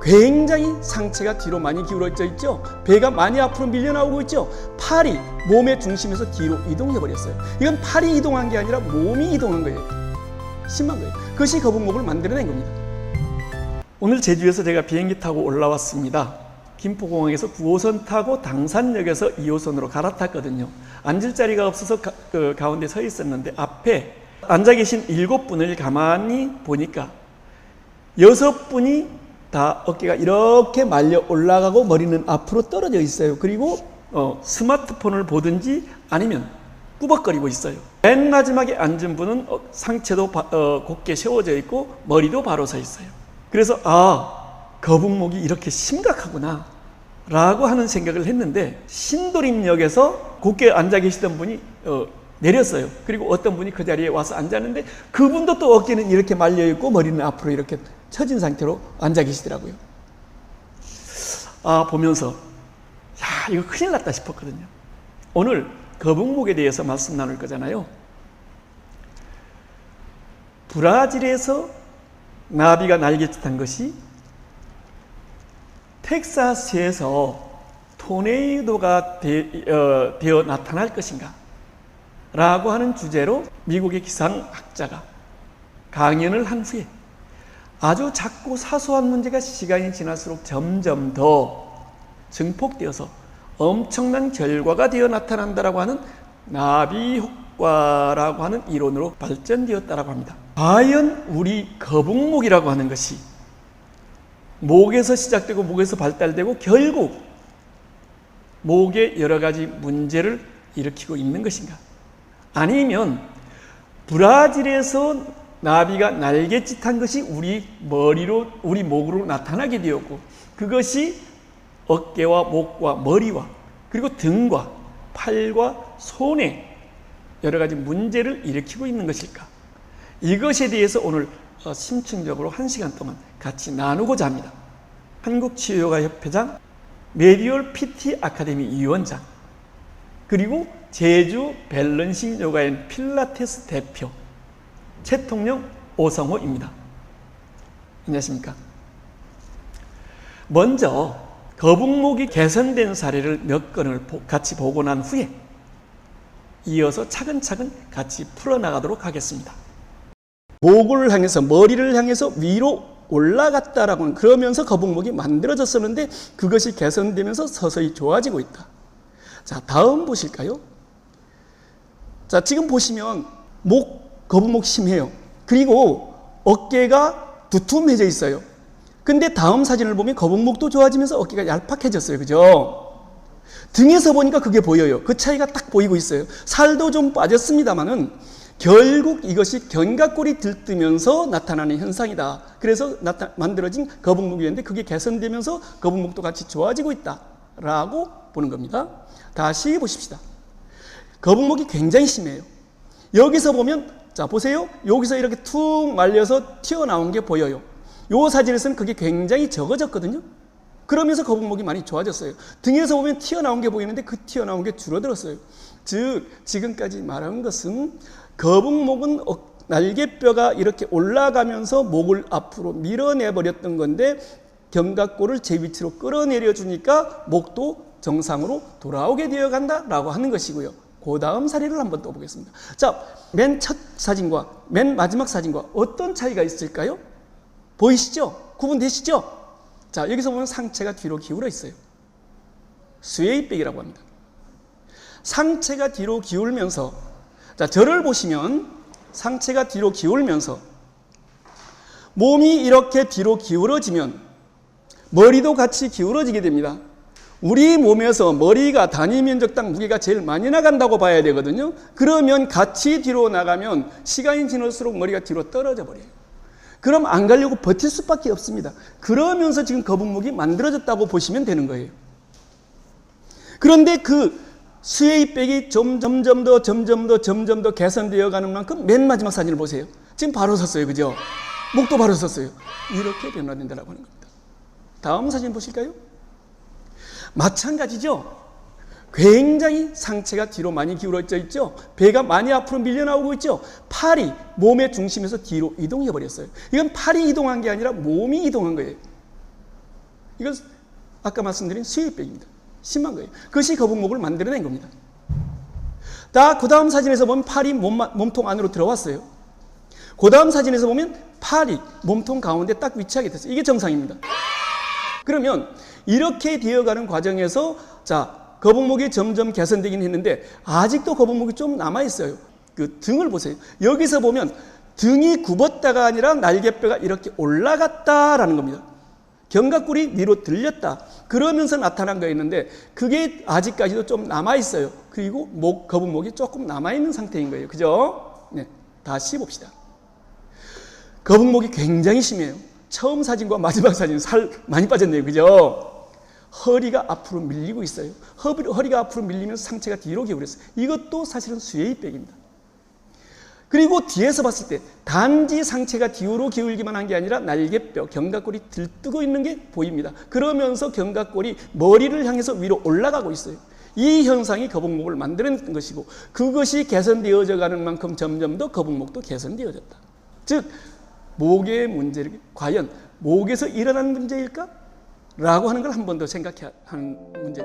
굉장히 상체가 뒤로 많이 기울어져 있죠. 배가 많이 앞으로 밀려나오고 있죠. 팔이 몸의 중심에서 뒤로 이동해 버렸어요. 이건 팔이 이동한 게 아니라 몸이 이동한 거예요. 심한 거예요. 그것이 거북목을 만들어낸 겁니다. 오늘 제주에서 제가 비행기 타고 올라왔습니다. 김포공항에서 9호선 타고 당산역에서 2호선으로 갈아탔거든요. 앉을 자리가 없어서 가운데 서 있었는데 앞에 앉아 계신 7분을 가만히 보니까 6분이 다 어깨가 이렇게 말려 올라가고 머리는 앞으로 떨어져 있어요. 그리고 스마트폰을 보든지 아니면 꾸벅거리고 있어요. 맨 마지막에 앉은 분은 상체도 곧게 세워져 있고 머리도 바로 서 있어요. 그래서 거북목이 이렇게 심각하구나 라고 하는 생각을 했는데, 신도림역에서 곧게 앉아 계시던 분이 내렸어요. 그리고 어떤 분이 그 자리에 와서 앉았는데 그분도 또 어깨는 이렇게 말려 있고 머리는 앞으로 이렇게 처진 상태로 앉아 계시더라고요. 보면서 이거 큰일 났다 싶었거든요. 오늘 거북목에 대해서 말씀 나눌 거잖아요. 브라질에서 나비가 날갯짓한 것이 텍사스에서 토네이도가 되어 나타날 것인가 라고 하는 주제로 미국의 기상학자가 강연을 한 후에 아주 작고 사소한 문제가 시간이 지날수록 점점 더 증폭되어서 엄청난 결과가 되어 나타난다라고 하는 나비 효과라고 하는 이론으로 발전되었다라고 합니다. 과연 우리 거북목이라고 하는 것이 목에서 시작되고 목에서 발달되고 결국 목에 여러 가지 문제를 일으키고 있는 것인가? 아니면 브라질에서 나비가 날갯짓한 것이 우리 목으로 나타나게 되었고, 그것이 어깨와 목과 머리와 그리고 등과 팔과 손에 여러 가지 문제를 일으키고 있는 것일까? 이것에 대해서 오늘 심층적으로 1시간 동안 같이 나누고자 합니다. 한국치유요가협회장, 메디얼 PT 아카데미 위원장, 그리고 제주 밸런싱 요가앤 필라테스 대표 최통령 오성호입니다. 안녕하십니까? 먼저 거북목이 개선된 사례를 몇 건을 같이 보고 난 후에 이어서 차근차근 같이 풀어나가도록 하겠습니다. 목을 향해서, 머리를 향해서 위로 올라갔다라고 하는, 그러면서 거북목이 만들어졌었는데 그것이 개선되면서 서서히 좋아지고 있다. 자, 다음 보실까요? 자, 지금 보시면 거북목 심해요. 그리고 어깨가 두툼해져 있어요. 근데 다음 사진을 보면 거북목도 좋아지면서 어깨가 얄팍해졌어요. 그죠? 등에서 보니까 그게 보여요. 그 차이가 딱 보이고 있어요. 살도 좀 빠졌습니다만은 결국 이것이 견갑골이 들뜨면서 나타나는 현상이다. 그래서 만들어진 거북목이었는데 그게 개선되면서 거북목도 같이 좋아지고 있다라고 보는 겁니다. 다시 보십시다. 거북목이 굉장히 심해요. 여기서 보면, 자 보세요. 여기서 이렇게 툭 말려서 튀어나온 게 보여요. 이 사진에서는 그게 굉장히 적어졌거든요. 그러면서 거북목이 많이 좋아졌어요. 등에서 보면 튀어나온 게 보이는데 그 튀어나온 게 줄어들었어요. 즉 지금까지 말한 것은 거북목은 날개뼈가 이렇게 올라가면서 목을 앞으로 밀어내버렸던 건데 견갑골을 제 위치로 끌어내려 주니까 목도 정상으로 돌아오게 되어 간다라고 하는 것이고요. 그 다음 사례를 한번 또 보겠습니다. 자, 맨 첫 사진과 맨 마지막 사진과 어떤 차이가 있을까요? 보이시죠? 구분되시죠? 자, 여기서 보면 상체가 뒤로 기울어 있어요. 스웨이백이라고 합니다. 상체가 뒤로 기울면서, 자, 저를 보시면 상체가 뒤로 기울면서 몸이 이렇게 뒤로 기울어지면 머리도 같이 기울어지게 됩니다. 우리 몸에서 머리가 단위 면적당 무게가 제일 많이 나간다고 봐야 되거든요. 그러면 같이 뒤로 나가면 시간이 지날수록 머리가 뒤로 떨어져 버려요. 그럼 안 가려고 버틸 수밖에 없습니다. 그러면서 지금 거북목이 만들어졌다고 보시면 되는 거예요. 그런데 그 스웨이백이 점점 더 개선되어 가는 만큼 맨 마지막 사진을 보세요. 지금 바로 섰어요. 그죠? 목도 바로 섰어요. 이렇게 변화된다고 하는 겁니다. 다음 사진 보실까요? 마찬가지죠. 굉장히 상체가 뒤로 많이 기울어져 있죠. 배가 많이 앞으로 밀려나오고 있죠. 팔이 몸의 중심에서 뒤로 이동해 버렸어요. 이건 팔이 이동한 게 아니라 몸이 이동한 거예요. 이건 아까 말씀드린 수혜백입니다. 심한 거예요. 그것이 거북목을 만들어낸 겁니다. 그 다음 사진에서 보면 팔이 몸통 안으로 들어왔어요. 그 다음 사진에서 보면 팔이 몸통 가운데 딱 위치하게 됐어요. 이게 정상입니다. 그러면 이렇게 되어가는 과정에서 거북목이 점점 개선되긴 했는데 아직도 거북목이 좀 남아있어요. 그 등을 보세요. 여기서 보면 등이 굽었다가 아니라 날개뼈가 이렇게 올라갔다라는 겁니다. 견갑골이 위로 들렸다. 그러면서 나타난 거였는데 그게 아직까지도 좀 남아있어요. 그리고 거북목이 조금 남아있는 상태인 거예요. 그죠? 네, 다시 봅시다. 거북목이 굉장히 심해요. 처음 사진과 마지막 사진 살 많이 빠졌네요. 그죠? 허리가 앞으로 밀리고 있어요. 허리가 앞으로 밀리면서 상체가 뒤로 기울었어요. 이것도 사실은 수혜입백입니다. 그리고 뒤에서 봤을 때 단지 상체가 뒤로 기울기만 한 게 아니라 날개뼈, 견갑골이 들뜨고 있는 게 보입니다. 그러면서 견갑골이 머리를 향해서 위로 올라가고 있어요. 이 현상이 거북목을 만드는 것이고 그것이 개선되어져 가는 만큼 점점 더 거북목도 개선되어졌다. 즉 목의 문제를 과연 목에서 일어난 문제일까? 라고 하는 걸 한 번 더 생각해야 하는 문제.